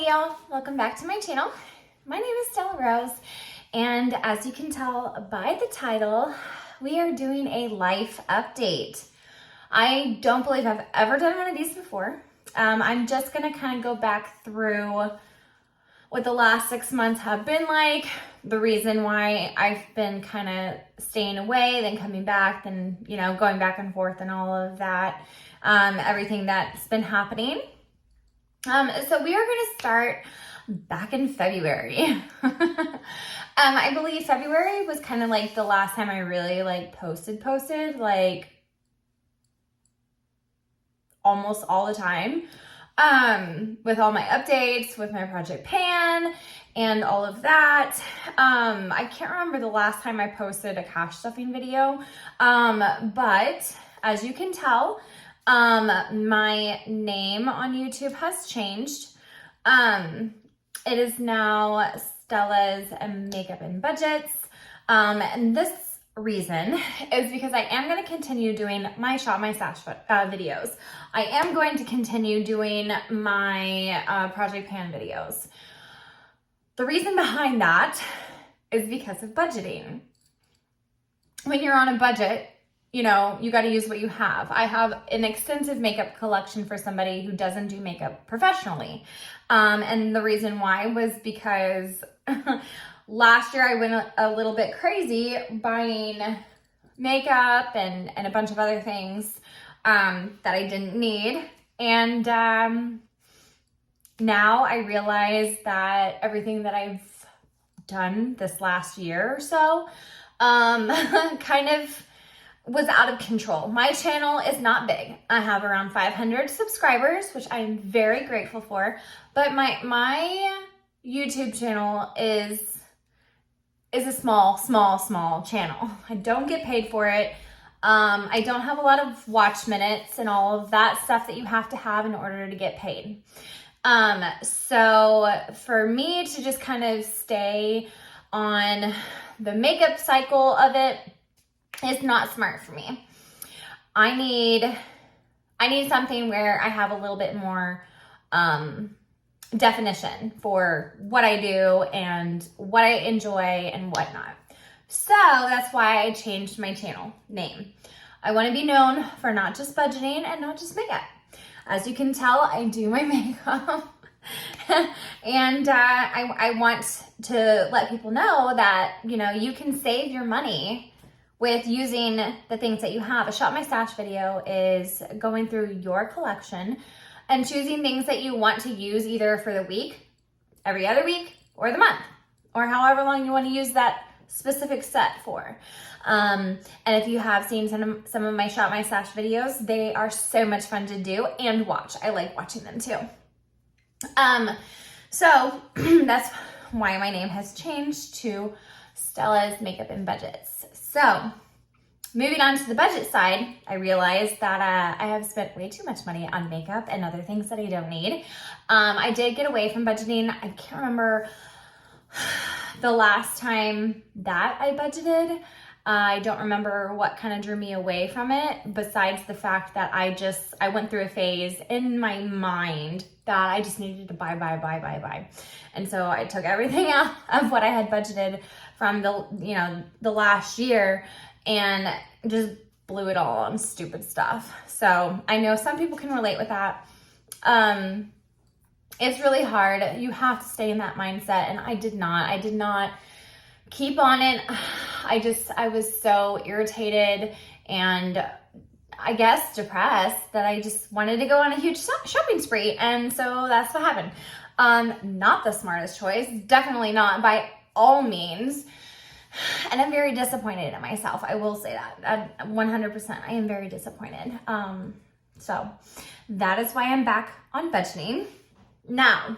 y'all, welcome back to my channel. My name is Stella Rose, and as you can tell by the title, we are doing a life update. I don't believe I've ever done one of these before. I'm just gonna kind of go back through what the last 6 months have been like, the reason why I've been kind of staying away, then coming back, then, going back and forth and all of that, everything that's been happening. So we are going to start back in February. I believe February was kind of like the last time I really posted like almost all the time, with all my updates, with my Project Pan and all of that. I can't remember the last time I posted a cash stuffing video, but as you can tell, my name on YouTube has changed. It is now Stella's Makeup and Budgets. And this reason is because I am going to continue doing my Shop My Stash videos. I am going to continue doing my Project Pan videos. The reason behind that is because of budgeting. When you're on a budget, you got to use what you have. I have an extensive makeup collection for somebody who doesn't do makeup professionally. And the reason why was because last year I went a little bit crazy buying makeup and a bunch of other things that I didn't need. And now I realize that everything that I've done this last year or so kind of was out of control. My channel is not big. I have around 500 subscribers, which I'm very grateful for, but my YouTube channel is a small channel. I don't get paid for it. I don't have a lot of watch minutes and all of that stuff that you have to have in order to get paid. So for me to just kind of stay on the makeup cycle of it, it's not smart for me. I need something where I have a little bit more definition for what I do and what I enjoy and whatnot. So that's why I changed my channel name. I want to be known for not just budgeting and not just makeup. As you can tell, I do my makeup. And I want to let people know that, you can save your money with using the things that you have. A Shop My Stash video is going through your collection and choosing things that you want to use either for the week, every other week, or the month, or however long you want to use that specific set for. And if you have seen some of my Shop My Stash videos, they are so much fun to do and watch. I like watching them too. So that's why my name has changed to Stella's Makeup and Budgets. So moving on to the budget side, I realized that I have spent way too much money on makeup and other things that I don't need. I did get away from budgeting. I can't remember the last time that I budgeted. I don't remember what kind of drew me away from it, besides the fact that I went through a phase in my mind that I just needed to buy. And so I took everything out of what I had budgeted from the last year and just blew it all on stupid stuff. So I know some people can relate with that. It's really hard. You have to stay in that mindset, and I did not keep on it. I was so irritated and I guess depressed that I just wanted to go on a huge shopping spree. And so that's what happened. Not the smartest choice, definitely not by all means. And I'm very disappointed in myself. I will say that 100%. I am very disappointed. So that is why I'm back on budgeting. Now,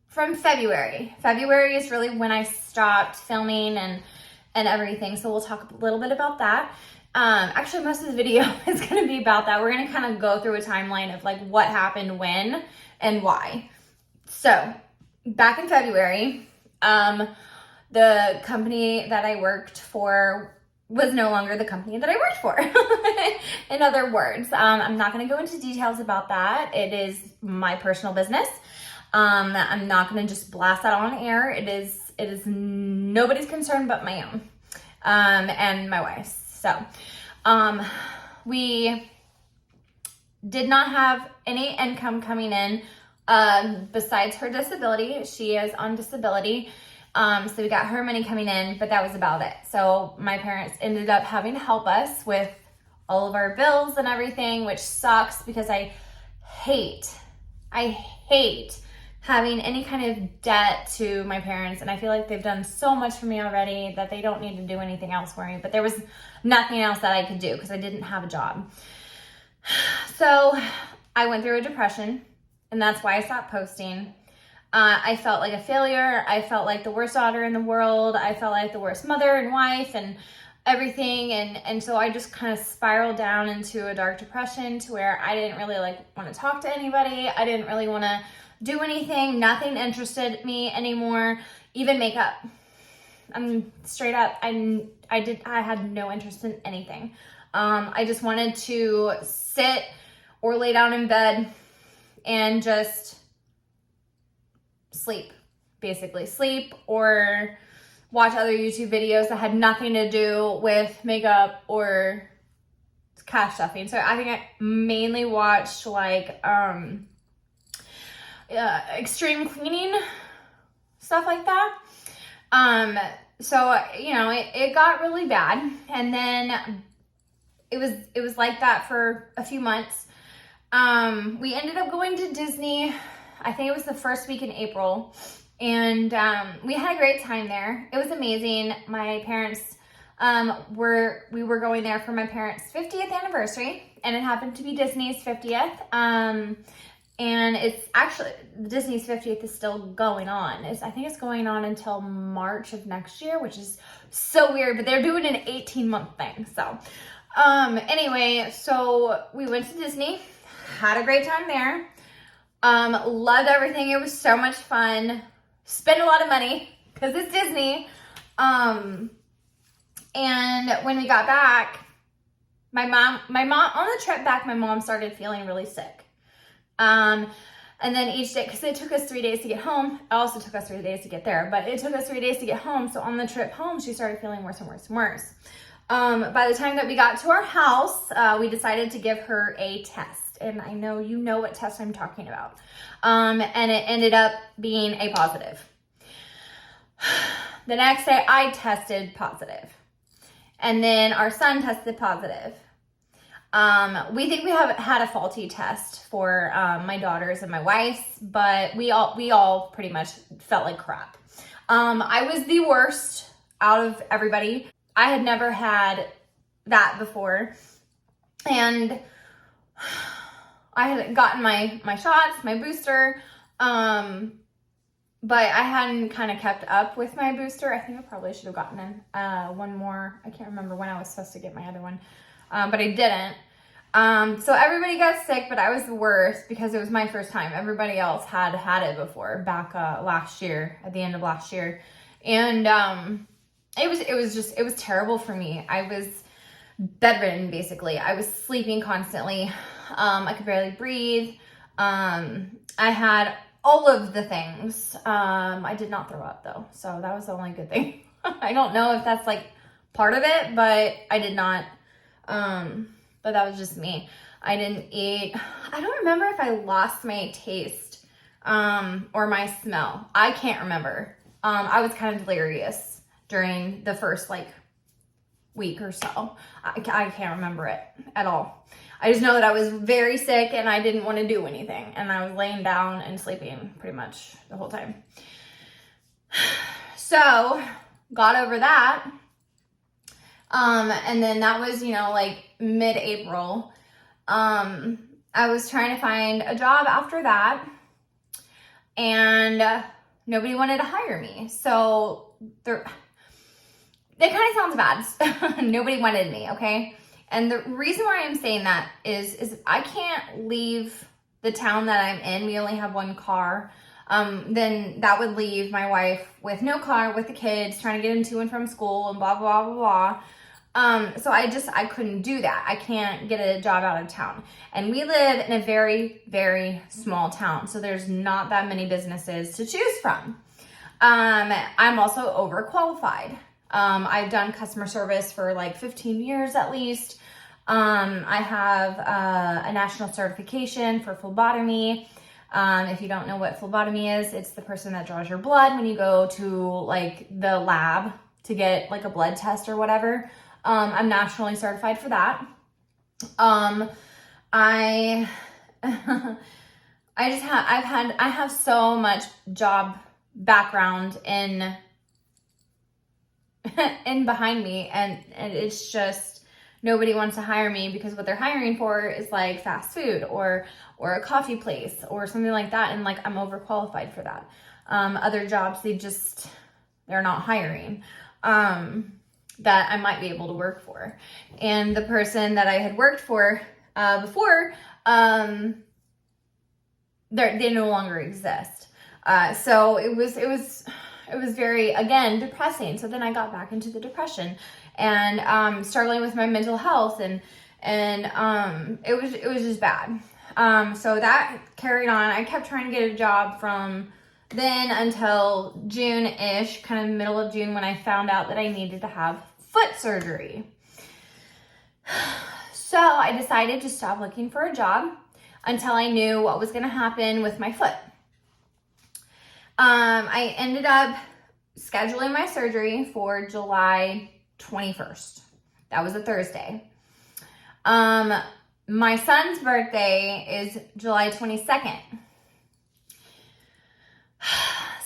from February is really when I stopped filming and everything. So we'll talk a little bit about that. Actually, most of the video is going to be about that. We're going to kind of go through a timeline of what happened when and why. So back in February, the company that I worked for was no longer the company that I worked for. In other words, I'm not going to go into details about that. It is my personal business. that I'm not going to just blast that on air. It is nobody's concern but my own, and my wife's. So, we did not have any income coming in, besides her disability. She is on disability. So we got her money coming in, but that was about it. So my parents ended up having to help us with all of our bills and everything, which sucks because I hate having any kind of debt to my parents. And I feel like they've done so much for me already that they don't need to do anything else for me. But there was nothing else that I could do because I didn't have a job. So I went through a depression, and that's why I stopped posting. I felt like a failure. I felt like the worst daughter in the world. I felt like the worst mother and wife and everything. And so I just kind of spiraled down into a dark depression to where I didn't really want to talk to anybody. I didn't really want to do anything. Nothing interested me anymore, even makeup. I'm straight up. I had no interest in anything. I just wanted to sit or lay down in bed and just sleep, basically sleep, or watch other YouTube videos that had nothing to do with makeup or cash stuffing. So I think I mainly watched extreme cleaning, stuff like that. So, it got really bad, and then it was like that for a few months. We ended up going to Disney. I think it was the first week in April, and we had a great time there. It was amazing. My parents we were going there for my parents' 50th anniversary, and it happened to be Disney's 50th. And it's actually, Disney's 50th is still going on. I think it's going on until March of next year, which is so weird, but they're doing an 18-month thing. So anyway, so we went to Disney, had a great time there. Loved everything. It was so much fun. Spent a lot of money because it's Disney. And when we got back, my mom, on the trip back, my mom started feeling really sick. And then each day, because it took us 3 days to get home. It also took us 3 days to get there, but it took us 3 days to get home. So on the trip home, she started feeling worse and worse and worse. By the time that we got to our house, we decided to give her a test. And I know you know what test I'm talking about. And it ended up being a positive. The next day I tested positive. And then our son tested positive. We think we have had a faulty test for my daughters and my wife's, but we all pretty much felt like crap. I was the worst out of everybody. I had never had that before. And I had gotten my shots, my booster, but I hadn't kind of kept up with my booster. I think I probably should have gotten one more. I can't remember when I was supposed to get my other one, but I didn't. So everybody got sick, but I was the worst because it was my first time. Everybody else had it before, back last year, at the end of last year. And it was terrible for me. I was bedridden, basically. I was sleeping constantly. I could barely breathe. I had all of the things. I did not throw up though, so that was the only good thing. I don't know if that's part of it, but I did not. But that was just me. I didn't eat. I don't remember if I lost my taste or my smell. I can't remember. I was kind of delirious during the first week or so. I can't remember it at all. I just know that I was very sick and I didn't want to do anything. And I was laying down and sleeping pretty much the whole time. So, got over that. And then that was, mid-April. I was trying to find a job after that. And nobody wanted to hire me. So, that kind of sounds bad. Nobody wanted me, okay? And the reason why I'm saying that is I can't leave the town that I'm in. We only have one car. Then that would leave my wife with no car, with the kids, trying to get them to and from school and blah, blah, blah, blah. So I couldn't do that. I can't get a job out of town. And we live in a very, very small town. So there's not that many businesses to choose from. I'm also overqualified. I've done customer service for like 15 years at least. I have a national certification for phlebotomy. If you don't know what phlebotomy is, it's the person that draws your blood when you go to like the lab to get like a blood test or whatever. I'm nationally certified for that. I I have so much job background in behind me, and it's just nobody wants to hire me because what they're hiring for is like fast food or a coffee place or something like that, and like I'm overqualified for that. Other jobs they're not hiring that I might be able to work for. And the person that I had worked for before, they no longer exist. So it was very, again, depressing. So then I got back into the depression and struggling with my mental health, and it was just bad. So that carried on. I kept trying to get a job from then until June-ish, kind of middle of June, when I found out that I needed to have foot surgery. So I decided to stop looking for a job until I knew what was going to happen with my foot. I ended up scheduling my surgery for July 21st. That was a Thursday. My son's birthday is July 22nd.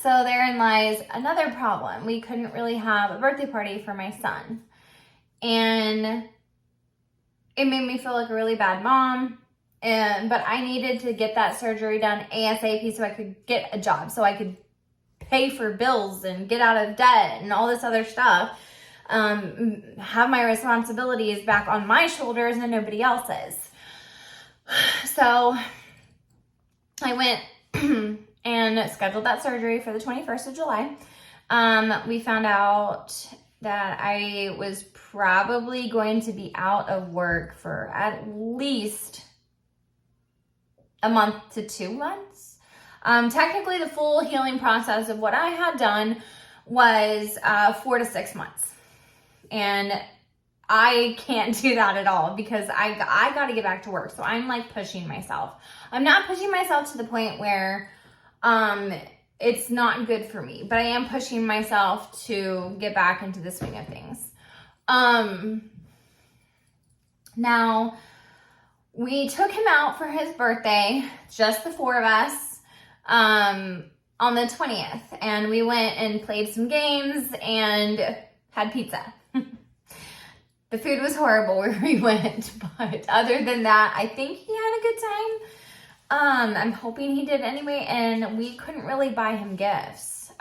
So therein lies another problem. We couldn't really have a birthday party for my son. And it made me feel like a really bad mom. But I needed to get that surgery done ASAP so I could get a job, so I could pay for bills and get out of debt and all this other stuff. Have my responsibilities back on my shoulders and nobody else's. So I went and scheduled that surgery for the 21st of July. We found out that I was probably going to be out of work for at least a month to 2 months. Technically, the full healing process of what I had done was 4 to 6 months. And I can't do that at all because I got to get back to work. So I'm like pushing myself. I'm not pushing myself to the point where it's not good for me, but I am pushing myself to get back into the swing of things. Now, we took him out for his birthday, just the four of us, on the 20th. And we went and played some games and had pizza. The food was horrible where we went, but other than that, I think he had a good time. I'm hoping he did anyway, and we couldn't really buy him gifts.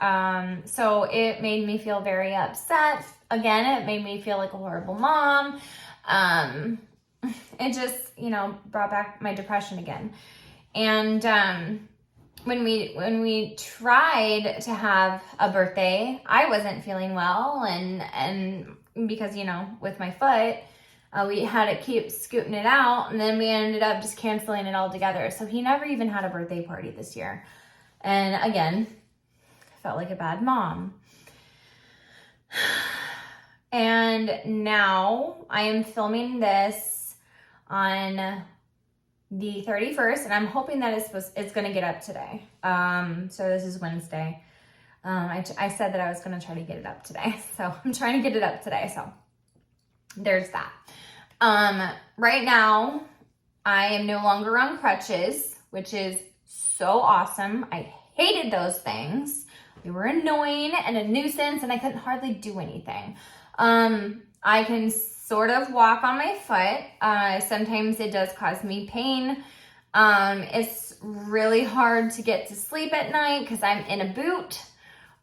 So it made me feel very upset. Again, it made me feel like a horrible mom. It just, brought back my depression again. And when we tried to have a birthday, I wasn't feeling well, and because, with my foot, we had to keep scooting it out, and then we ended up just canceling it all together. So he never even had a birthday party this year. And again, felt like a bad mom. And now I am filming this on the 31st, and I'm hoping that it's going to get up today. So this is Wednesday. I said that I was going to try to get it up today, so I'm trying to get it up today. So there's that. Right now, I am no longer on crutches, which is so awesome. I hated those things. They were annoying and a nuisance, and I couldn't hardly do anything. I can sort of walk on my foot. Sometimes it does cause me pain. It's really hard to get to sleep at night because I'm in a boot.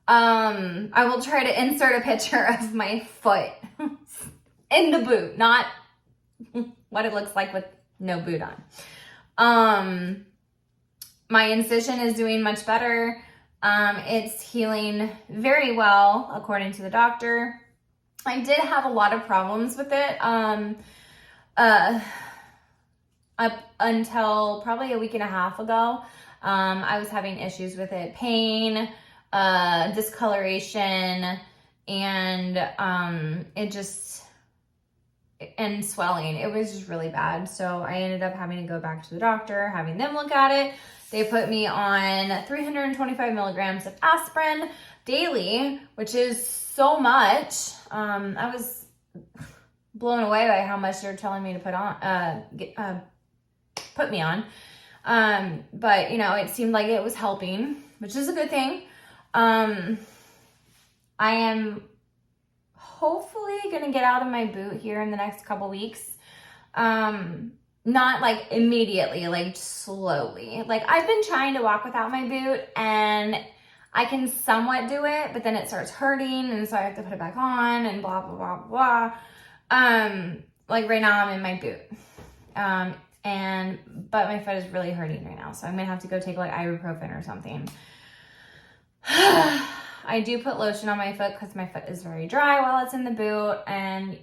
I will try to insert a picture of my foot in the boot, not what it looks like with no boot on. My incision is doing much better. It's healing very well, according to the doctor. I did have a lot of problems with it up until probably a week and a half ago. I was having issues with it, pain, discoloration, and and swelling. It was just really bad. So I ended up having to go back to the doctor, having them look at it. They put me on 325 milligrams of aspirin daily, which is so much. I was blown away by how much they're telling me to put me on. But you know, it seemed like it was helping, which is a good thing. I am hopefully gonna get out of my boot here in the next couple weeks. Not like immediately, like slowly. Like I've been trying to walk without my boot and I can somewhat do it, but then it starts hurting and so I have to put it back on and blah, blah, blah, blah. Like right now I'm in my boot. But my foot is really hurting right now. So I'm gonna have to go take like ibuprofen or something. I do put lotion on my foot because my foot is very dry while it's in the boot, and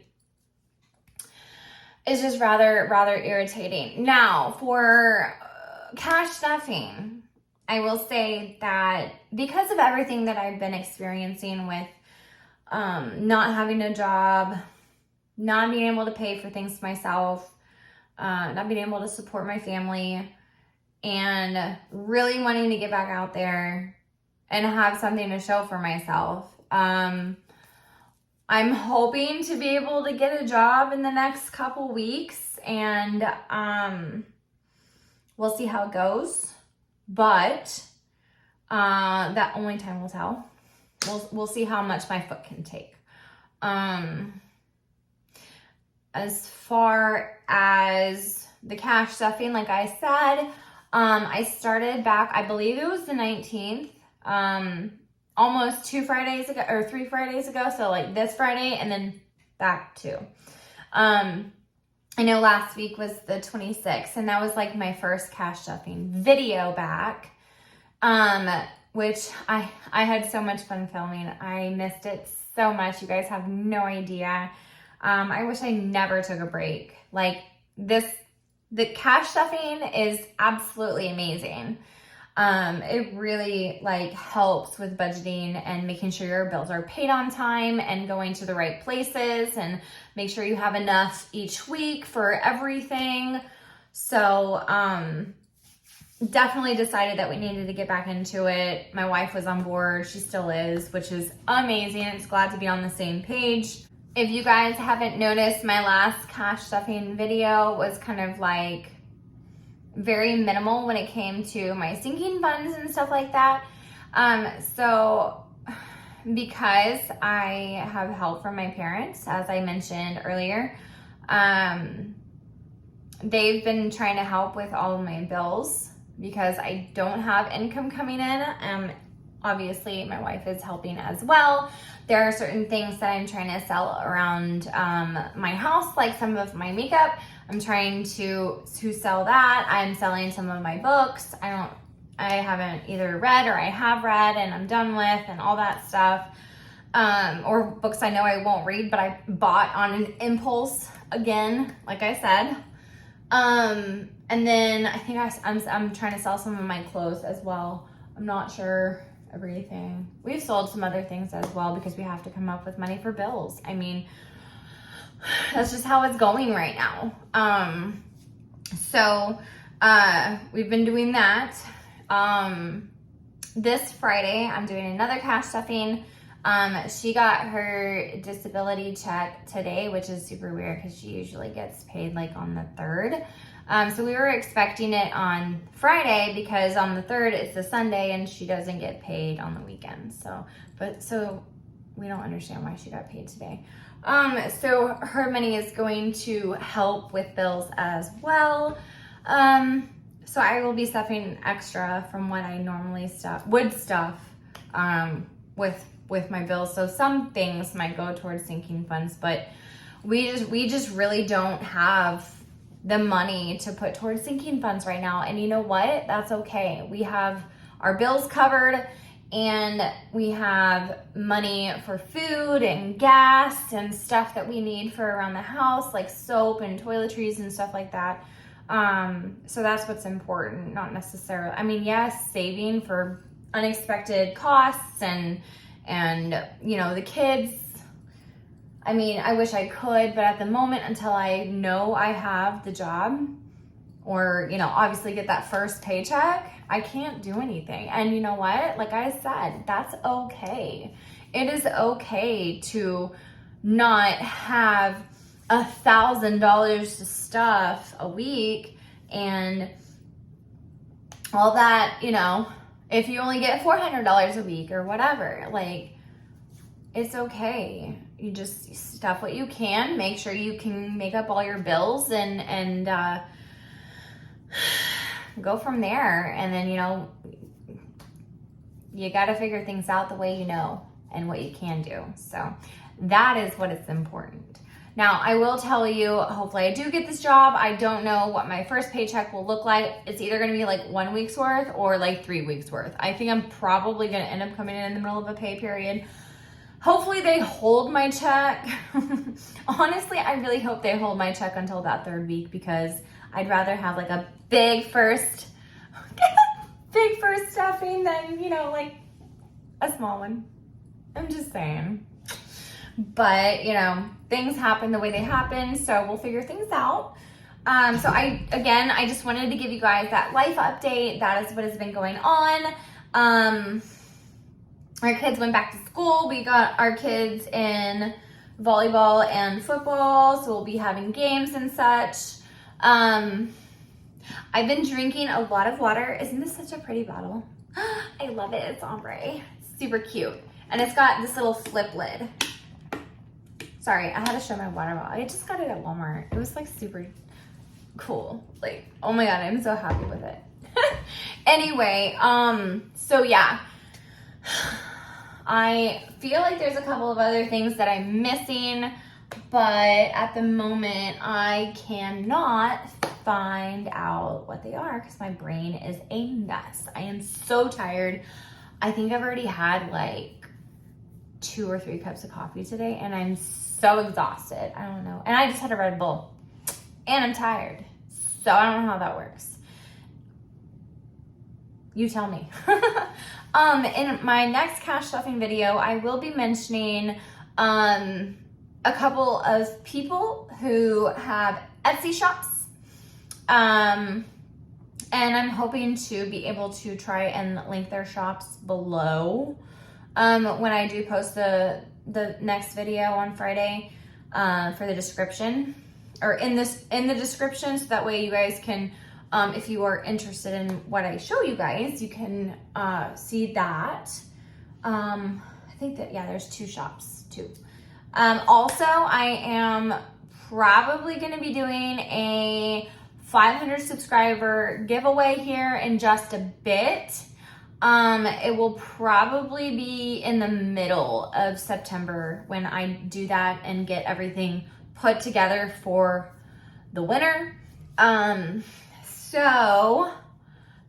it's just rather irritating. Now for cash stuffing, I will say that because of everything that I've been experiencing with not having a job, not being able to pay for things myself, not being able to support my family, and really wanting to get back out there and have something to show for myself. I'm hoping to be able to get a job in the next couple weeks, and we'll see how it goes. But that only time will tell. We'll see how much my foot can take. As far as the cash stuffing, like I said, I started back, I believe it was the 19th, almost 2 Fridays ago or 3 Fridays ago. So like this Friday and then back to, I know last week was the 26th, and that was like my first cash stuffing video back, which I had so much fun filming. I missed it so much. You guys have no idea. I wish I never took a break. Like the cash stuffing is absolutely amazing. It really like helps with budgeting and making sure your bills are paid on time and going to the right places, and make sure you have enough each week for everything. So, definitely decided that we needed to get back into it. My wife was on board. She still is, which is amazing. It's glad to be on the same page. If you guys haven't noticed, my last cash stuffing video was kind of like very minimal when it came to my sinking funds and stuff like that. So because I have help from my parents, as I mentioned earlier, they've been trying to help with all of my bills because I don't have income coming in. Obviously my wife is helping as well. There are certain things that I'm trying to sell around my house, like some of my makeup. I'm trying to sell that. I'm selling some of my books. I haven't either read or I have read and I'm done with, and all that stuff. Or books I know I won't read, but I bought on an impulse again, like I said. And then I think I'm trying to sell some of my clothes as well. I'm not sure everything. We've sold some other things as well because we have to come up with money for bills. I mean, that's just how it's going right now. So we've been doing that. This Friday, I'm doing another cash stuffing. She got her disability check today, which is super weird because she usually gets paid like on the 3rd. So we were expecting it on Friday because on the 3rd it's a Sunday and she doesn't get paid on the weekend. So we don't understand why she got paid today. So her money is going to help with bills as well. So I will be stuffing extra from what I normally would stuff, with my bills. So some things might go towards sinking funds, but we just really don't have the money to put towards sinking funds right now. And you know what? That's okay. We have our bills covered and we have money for food and gas and stuff that we need for around the house, like soap and toiletries and stuff like that. So that's what's important, not necessarily, I mean, yes, saving for unexpected costs and you know, the kids. I mean, I wish I could, but at the moment, until I know I have the job or, you know, obviously get that first paycheck, I can't do anything. And you know what? Like I said, that's okay. It is okay to not have $1,000 to stuff a week and all that, you know, if you only get $400 a week or whatever, like, it's okay. You just stuff what you can, make sure you can make up all your bills and go from there. And then, you know, you got to figure things out the way you know and what you can do. So that is what is important. Now, I will tell you, hopefully I do get this job. I don't know what my first paycheck will look like. It's either going to be like 1 week's worth or like 3 weeks worth. I think I'm probably going to end up coming in the middle of a pay period. Hopefully they hold my check. Honestly, I really hope they hold my check until that 3rd week, because I'd rather have like a big first stuffing than, you know, like a small one. I'm just saying. But, you know, things happen the way they happen, so we'll figure things out. So I just wanted to give you guys that life update. That is what has been going on. Our kids went back to school. We got our kids in volleyball and football, so we'll be having games and such. I've been drinking a lot of water. Isn't this such a pretty bottle? I love it. It's ombre. It's super cute. And it's got this little flip lid. Sorry, I had to show my water bottle. I just got it at Walmart. It was like super cool. Like, oh my God, I'm so happy with it. Anyway, so yeah. I feel like there's a couple of other things that I'm missing, but at the moment I cannot find out what they are because my brain is a mess. I am so tired. I think I've already had like 2 or 3 cups of coffee today and I'm so exhausted. I don't know. And I just had a Red Bull and I'm tired. So I don't know how that works. You tell me. In my next cash stuffing video, I will be mentioning a couple of people who have Etsy shops. And I'm hoping to be able to try and link their shops below when I do post the next video on Friday for the description, or in the description, so that way you guys can, if you are interested in what I show you guys, you can see that. I think that, yeah, there's 2 shops too. Also, I am probably going to be doing a 500 subscriber giveaway here in just a bit. It will probably be in the middle of September when I do that and get everything put together for the winner. So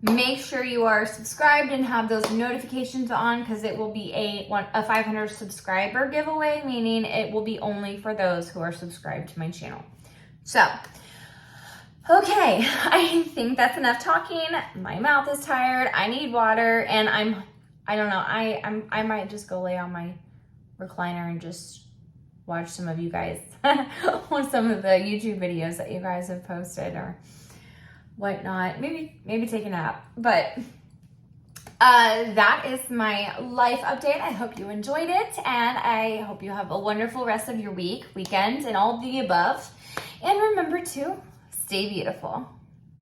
make sure you are subscribed and have those notifications on, because it will be a 500 subscriber giveaway, meaning it will be only for those who are subscribed to my channel. So, okay, I think that's enough talking. My mouth is tired. I need water, and I don't know. I might just go lay on my recliner and just watch some of you guys on some of the YouTube videos that you guys have posted or whatnot. Maybe take a nap. But that is my life update. I hope you enjoyed it, and I hope you have a wonderful rest of your week, weekend, and all of the above. And remember to stay beautiful.